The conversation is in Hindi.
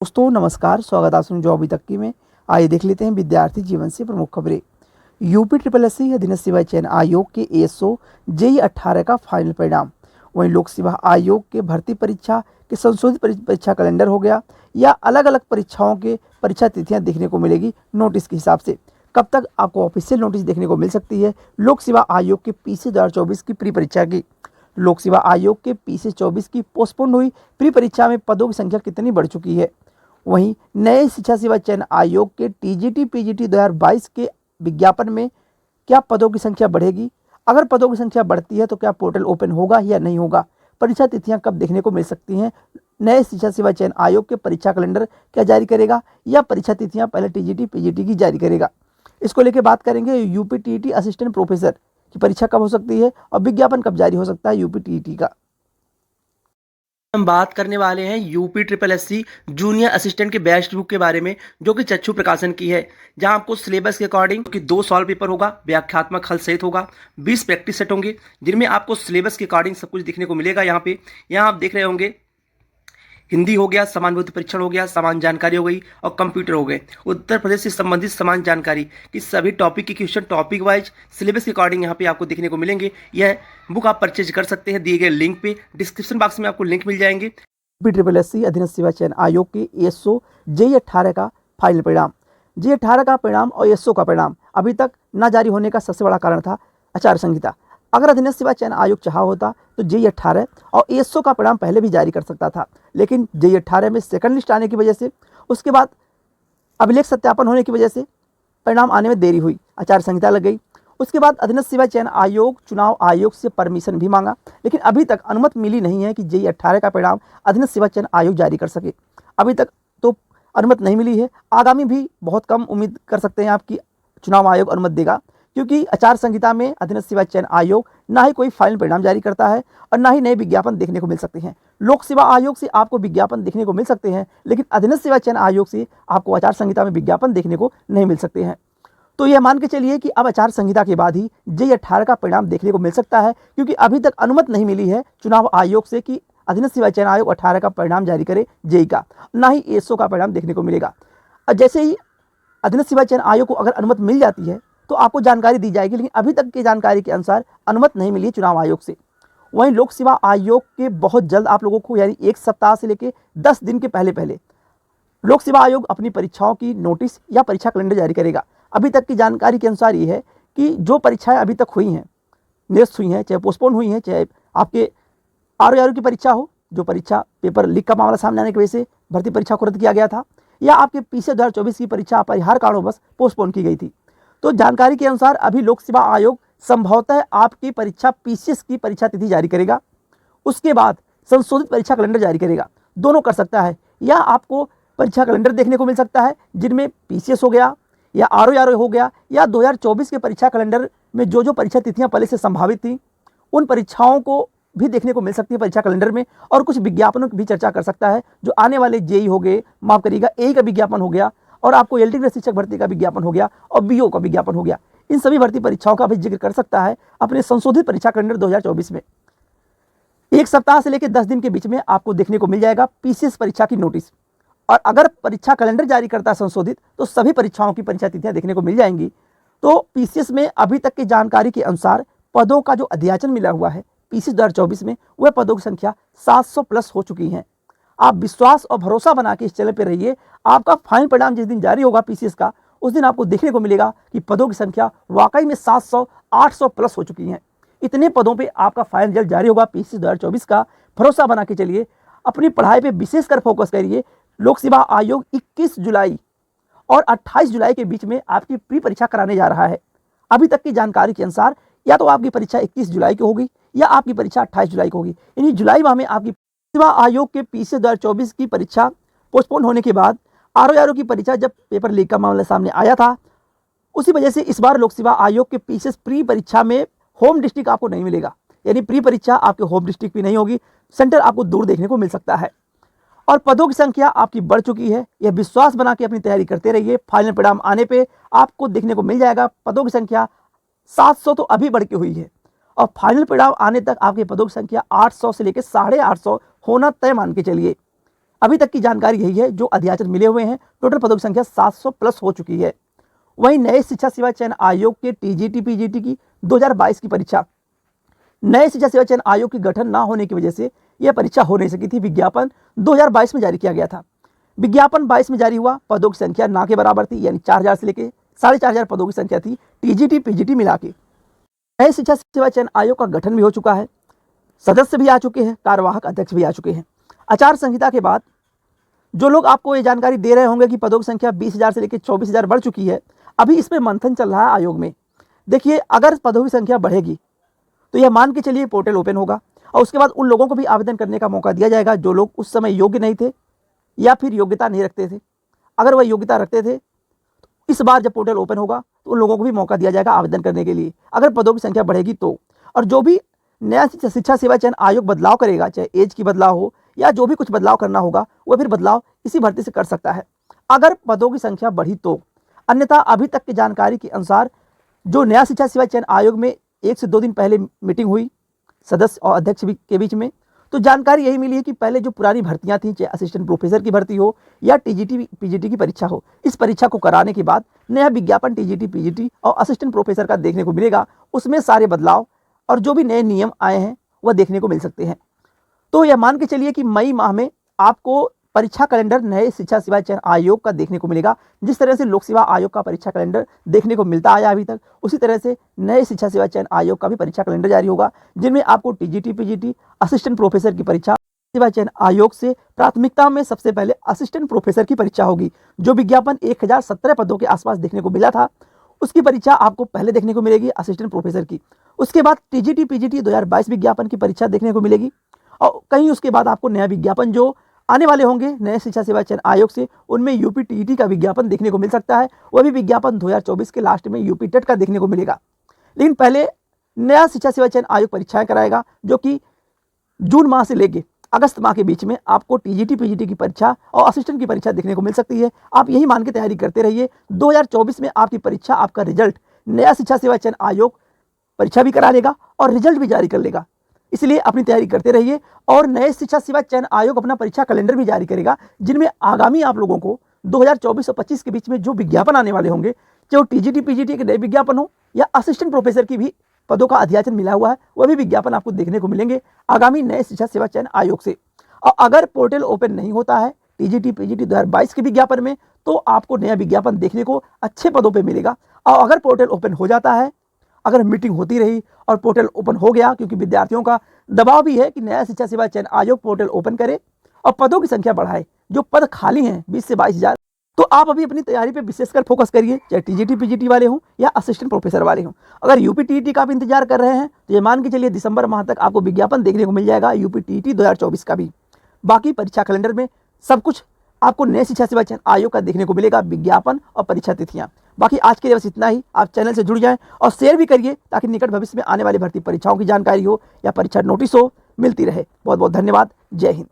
दोस्तों नमस्कार, स्वागत है आप जॉब अभी तक की में। आइए देख लेते हैं विद्यार्थी जीवन से प्रमुख खबरें। यूपी ट्रिपल एस सी अधीनस्थ सेवा चयन आयोग के एएसओ जेई 18 का फाइनल परिणाम। वहीं लोक सेवा आयोग के भर्ती परीक्षा के संशोधित परीक्षा कैलेंडर हो गया या अलग अलग परीक्षाओं के परीक्षा तिथियां देखने को मिलेगी नोटिस के हिसाब से। कब तक आपको ऑफिशियल नोटिस देखने को मिल सकती है लोक सेवा आयोग के पीसी 2024 की प्री परीक्षा की। लोक सेवा आयोग के पीसी 24 की पोस्टपोन्ड हुई प्री परीक्षा में पदों की संख्या कितनी बढ़ चुकी है। वहीं नए शिक्षा सेवा चयन आयोग के टीजीटी पीजीटी 2022 के विज्ञापन में क्या पदों की संख्या बढ़ेगी, अगर पदों की संख्या बढ़ती है तो क्या पोर्टल ओपन होगा या नहीं होगा, परीक्षा तिथियां कब देखने को मिल सकती हैं। नए शिक्षा सेवा चयन आयोग के परीक्षा कैलेंडर क्या जारी करेगा या परीक्षा तिथियां पहले टीजीटी पीजीटी की जारी करेगा। इसको लेकर बात करेंगे। यूपी टीईटी असिस्टेंट प्रोफेसर की परीक्षा कब हो सकती है और विज्ञापन कब जारी हो सकता है यूपी टीईटी का। हम बात करने वाले हैं UP triple SC junior assistant के बेस्ट बुक के बारे में, जो कि चक्षु प्रकाशन की है। जहां आपको सिलेबस के अकॉर्डिंग कि 2 सॉल्व पेपर होगा, व्याख्यात्मक हल सहित होगा, 20 प्रैक्टिस सेट होंगे, जिनमें आपको सिलेबस के अकॉर्डिंग सब कुछ दिखने को मिलेगा। यहाँ आप देख रहे होंगे हिंदी हो गया, समानुभूति परीक्षण हो गया, समान जानकारी हो गई और कंप्यूटर हो गए। उत्तर प्रदेश से संबंधित समान जानकारी की सभी टॉपिक के क्वेश्चन टॉपिक वाइज सिलेबस के अकॉर्डिंग यहाँ पे आपको देखने को मिलेंगे। यह बुक आप परचेज कर सकते हैं दिए गए लिंक पे, डिस्क्रिप्शन बॉक्स में आपको लिंक मिल जाएंगे। ट्रिपल एस सी अधीनस्थ सेवा चयन आयोग के एएसओ जेई 18 का फाइनल परिणाम। जेई 18 का परिणाम और एएसओ का परिणाम अभी तक न जारी होने का सबसे बड़ा कारण था आचार संहिता। अगर अधीनस्थ सेवा चयन आयोग चाहा होता तो जेई 18 और एएसओ का परिणाम पहले भी जारी कर सकता था, लेकिन जेई 18 में सेकंड लिस्ट आने की वजह से, उसके बाद अभिलेख सत्यापन होने की वजह से परिणाम आने में देरी हुई, आचार संहिता लग गई। उसके बाद अधीनस्थ सेवा चयन आयोग चुनाव आयोग से परमिशन भी मांगा, लेकिन अभी तक अनुमति मिली नहीं है कि जेई 18 का परिणाम अधीनस्थ सेवा चयन आयोग जारी कर सके। अभी तक तो अनुमति नहीं मिली है। आगामी भी बहुत कम उम्मीद कर सकते हैं आपकी चुनाव आयोग अनुमति देगा, क्योंकि आचार संहिता में अधीनस्थ सेवा चयन आयोग ना ही कोई फाइनल परिणाम जारी करता है और ना ही नए विज्ञापन देखने को मिल सकते हैं। लोक सेवा आयोग से आपको विज्ञापन देखने को मिल सकते हैं, लेकिन अधीनस्थ सेवा चयन आयोग से आपको आचार संहिता में विज्ञापन देखने को नहीं मिल सकते हैं। तो यह मान के चलिए कि अब आचार संहिता के बाद ही जेई 18 का परिणाम देखने को मिल सकता है, क्योंकि अभी तक अनुमति नहीं मिली है चुनाव आयोग से कि अधीनस्थ सेवा चयन आयोग 18 का परिणाम जारी करे जेई का, ना ही एएसओ का परिणाम देखने को मिलेगा। और जैसे ही अधीनस्थ सेवा चयन आयोग को अगर अनुमति मिल जाती है तो आपको जानकारी दी जाएगी, लेकिन अभी तक की जानकारी के अनुसार अनुमति नहीं मिली है चुनाव आयोग से। वहीं लोक सेवा आयोग के बहुत जल्द आप लोगों को, यानी 1 सप्ताह से लेकर 10 दिन के पहले लोक सेवा आयोग अपनी परीक्षाओं की नोटिस या परीक्षा कैलेंडर जारी करेगा। अभी तक की जानकारी के अनुसार ये है कि जो परीक्षाएं अभी तक हुई हैं, निरस्त हुई हैं, चाहे पोस्टपोन हुई हैं, चाहे आपके आरओ की परीक्षा हो, जो परीक्षा पेपर लीक का मामला सामने आने की वजह से भर्ती परीक्षा को रद्द किया गया था, या आपके पीसी 2024 की परीक्षा अपरिहार्य कारणों पोस्टपोन की गई थी। तो जानकारी के अनुसार अभी लोक सेवा आयोग संभवतः आपकी परीक्षा पीसीएस की परीक्षा तिथि जारी करेगा, उसके बाद संशोधित परीक्षा कैलेंडर जारी करेगा। दोनों कर सकता है, या आपको परीक्षा कैलेंडर देखने को मिल सकता है जिनमें पीसीएस हो गया या आरओ हो गया, या 2024 के परीक्षा कैलेंडर में जो जो परीक्षा तिथियां पहले से संभावित थी उन परीक्षाओं को भी देखने को मिल सकती है परीक्षा कैलेंडर में। और कुछ विज्ञापनों की भी चर्चा कर सकता है, जो आने वाले जेई हो गए, माफ करिएगा एई का विज्ञापन हो गया, और आपको एलटी शिक्षक भर्ती का विज्ञापन हो गया और बीओ का विज्ञापन हो गया। इन सभी भर्ती परीक्षाओं का भी जिक्र कर सकता है अपने संशोधित परीक्षा कैलेंडर 2024 में। 1 सप्ताह से लेकर 10 दिन के बीच में आपको देखने को मिल जाएगा पीसीएस परीक्षा की नोटिस। और अगर परीक्षा कैलेंडर जारी करता है संशोधित, तो सभी परीक्षाओं की परीक्षा तिथियां देखने को मिल जाएंगी। तो पीसीएस में अभी तक की जानकारी के अनुसार पदों का जो अध्याचन मिला हुआ है पीसीएस 2024 में, वह पदों की संख्या 700 प्लस हो चुकी है। आप विश्वास और भरोसा बना के इस चैनल पर रहिए। आपका फाइनल परिणाम जिस दिन जारी होगा पीसीएस का, उस दिन आपको देखने को मिलेगा कि पदों की संख्या वाकई में 700 800 प्लस हो चुकी है। इतने पदों पे आपका फाइनल रिजल्ट जारी होगा पीसीएस 2024 का। भरोसा बना के चलिए, अपनी पढ़ाई पे विशेषकर फोकस करिए। लोक सेवा आयोग 21 जुलाई और 28 जुलाई के बीच में आपकी प्री परीक्षा कराने जा रहा है। अभी तक की जानकारी के अनुसार या तो आपकी परीक्षा 21 जुलाई की होगी या आपकी परीक्षा 28 जुलाई की होगी। यानी जुलाई माह में आपकी सेवा आयोग के पीसी 2024 की परीक्षा पोस्टपोन होने के बाद आरओ की परीक्षा, जब पेपर लीक का मामला सामने आया था, उसी वजह से इस बार लोक सेवा आयोग के पीसीएस प्री परीक्षा में होम डिस्ट्रिक्ट आपको नहीं मिलेगा। यानी प्री परीक्षा आपके होम डिस्ट्रिक्ट भी नहीं होगी, सेंटर आपको दूर देखने को मिल सकता है। और पदों की संख्या आपकी बढ़ चुकी है। यह विश्वास बना के अपनी तैयारी करते रहिए। फाइनल परिणाम आने पे आपको देखने को मिल जाएगा पदों की संख्या 700 तो अभी बढ़ के हुई है, और फाइनल परिणाम आने तक आपके पदों की संख्या 800 से लेकर 850 होना तय मान के चलिए। अभी तक की जानकारी यही है जो अध्याचन मिले हुए हैं। टोटल पदों की संख्या 700 प्लस हो चुकी है। वहीं नए शिक्षा सेवा चयन आयोग के टीजीटी पीजीटी की 2022 की परीक्षा, नए शिक्षा सेवा चयन आयोग की गठन ना होने की वजह से यह परीक्षा हो नहीं सकी थी। विज्ञापन 2022 में जारी किया गया था। विज्ञापन 22 में जारी हुआ, पदों की संख्या ना के बराबर थी, यानी 4000 से लेकर 4500 पदों की संख्या थी टीजीटी पीजीटी मिला के। नए शिक्षा सेवा चयन आयोग का गठन भी हो चुका है, सदस्य भी आ चुके हैं, कार्यवाहक अध्यक्ष भी आ चुके हैं। आचार संहिता के बाद जो लोग आपको ये जानकारी दे रहे होंगे कि पदों की संख्या 20,000 से लेकर 24,000 बढ़ चुकी है, अभी इसमें मंथन चल रहा है आयोग में। देखिए, अगर पदों की संख्या बढ़ेगी तो यह मान के चलिए पोर्टल ओपन होगा और उसके बाद उन लोगों को भी आवेदन करने का मौका दिया जाएगा जो लोग उस समय योग्य नहीं थे या फिर योग्यता नहीं रखते थे। अगर वह योग्यता रखते थे तो इस बार जब पोर्टल ओपन होगा तो उन लोगों को भी मौका दिया जाएगा आवेदन करने के लिए, अगर पदों की संख्या बढ़ेगी तो। और जो भी नया शिक्षा सेवा चयन आयोग बदलाव करेगा, चाहे एज की बदलाव हो या जो भी कुछ बदलाव करना होगा, वह फिर बदलाव इसी भर्ती से कर सकता है अगर पदों की संख्या बढ़ी तो। अन्यथा अभी तक की जानकारी के अनुसार जो नया शिक्षा सेवा चयन आयोग में 1 से 2 दिन पहले मीटिंग हुई सदस्य और अध्यक्ष के बीच में, तो जानकारी यही मिली है कि पहले जो पुरानी भर्तियां थी, चाहे असिस्टेंट प्रोफेसर की भर्ती हो या टीजीटी पीजीटी की परीक्षा हो, इस परीक्षा को कराने के बाद नया विज्ञापन टीजीटी पीजीटी और असिस्टेंट प्रोफेसर का देखने को मिलेगा। उसमें सारे बदलाव और जो भी नए नियम आए हैं वह देखने को मिल सकते हैं। तो यह मान के चलिए कि मई माह में आपको परीक्षा कैलेंडर नए शिक्षा सेवा चयन आयोग का देखने को मिलेगा। जिस तरह से लोक सेवा आयोग का परीक्षा कैलेंडर देखने को मिलता आया अभी तक, उसी तरह से नए शिक्षा सेवा चयन आयोग का भी परीक्षा कैलेंडर जारी होगा, जिनमें आपको टीजीटी पीजीटी असिस्टेंट प्रोफेसर की परीक्षा सेवा चयन आयोग से प्राथमिकता में सबसे पहले असिस्टेंट प्रोफेसर की परीक्षा होगी। जो विज्ञापन 1017 पदों के आसपास देखने को मिला था, उसकी परीक्षा आपको पहले देखने को मिलेगी असिस्टेंट प्रोफेसर की। उसके बाद टीजीटी पीजीटी 2022 विज्ञापन की परीक्षा देखने को मिलेगी और कहीं उसके बाद आपको नया विज्ञापन जो आने वाले होंगे नए शिक्षा सेवा चयन आयोग से, उनमें यूपी टीईटी का विज्ञापन देखने को मिल सकता है। वह भी विज्ञापन 2024 के लास्ट में यूपी टेट का देखने को मिलेगा। लेकिन पहले नया शिक्षा सेवा चयन आयोग परीक्षाएं कराएगा, जो कि जून माह से लेके अगस्त माह के बीच में आपको टीजीटी पीजीटी की परीक्षा और असिस्टेंट की परीक्षा देखने को मिल सकती है। आप यही मान के तैयारी करते रहिए। 2024 में आपकी परीक्षा, आपका रिजल्ट नया शिक्षा सेवा चयन आयोग परीक्षा भी करा लेगा और रिजल्ट भी जारी कर लेगा। इसलिए अपनी तैयारी करते रहिए। और नए शिक्षा सेवा चयन आयोग अपना परीक्षा कैलेंडर भी जारी करेगा, जिनमें आगामी आप लोगों को 2024 और 25 के बीच में जो विज्ञापन आने वाले होंगे, चाहे वो टीजीटी पीजीटी के नए विज्ञापन हो या असिस्टेंट प्रोफेसर की भी पदों का अध्याचन मिला हुआ है, वह भी विज्ञापन आपको देखने को मिलेंगे आगामी नए शिक्षा सेवा चयन आयोग से। और अगर पोर्टल ओपन नहीं होता है टीजीटी पीजीटी 2022 के विज्ञापन में, तो आपको नया विज्ञापन देखने को अच्छे पदों पर मिलेगा। और अगर पोर्टल ओपन हो जाता है, अगर मीटिंग होती रही और पोर्टल ओपन हो गया, क्योंकि विद्यार्थियों का दबाव भी है कि नया शिक्षा सेवा चयन आयोग पोर्टल ओपन करे और पदों की संख्या बढ़ाए, जो पद खाली हैं 20 से 22,000, तो आप अभी अपनी तैयारी पे विशेषकर फोकस करिए, चाहे टीजीटी पीजीटी वाले हों या असिस्टेंट प्रोफेसर वाले हों। अगर यूपी टीईटी का आप इंतजार कर रहे हैं तो ये मान के चलिए दिसंबर माह तक आपको विज्ञापन देखने को मिल जाएगा यूपी टीईटी 2024 का भी। बाकी परीक्षा कैलेंडर में सब कुछ आपको नए शिक्षा सेवा चयन आयोग का देखने को मिलेगा, विज्ञापन और परीक्षा तिथियां। बाकी आज के लिए बस इतना ही। आप चैनल से जुड़ जाएं और शेयर भी करिए, ताकि निकट भविष्य में आने वाली भर्ती परीक्षाओं की जानकारी हो या परीक्षा नोटिस हो, मिलती रहे। बहुत बहुत धन्यवाद। जय हिंद।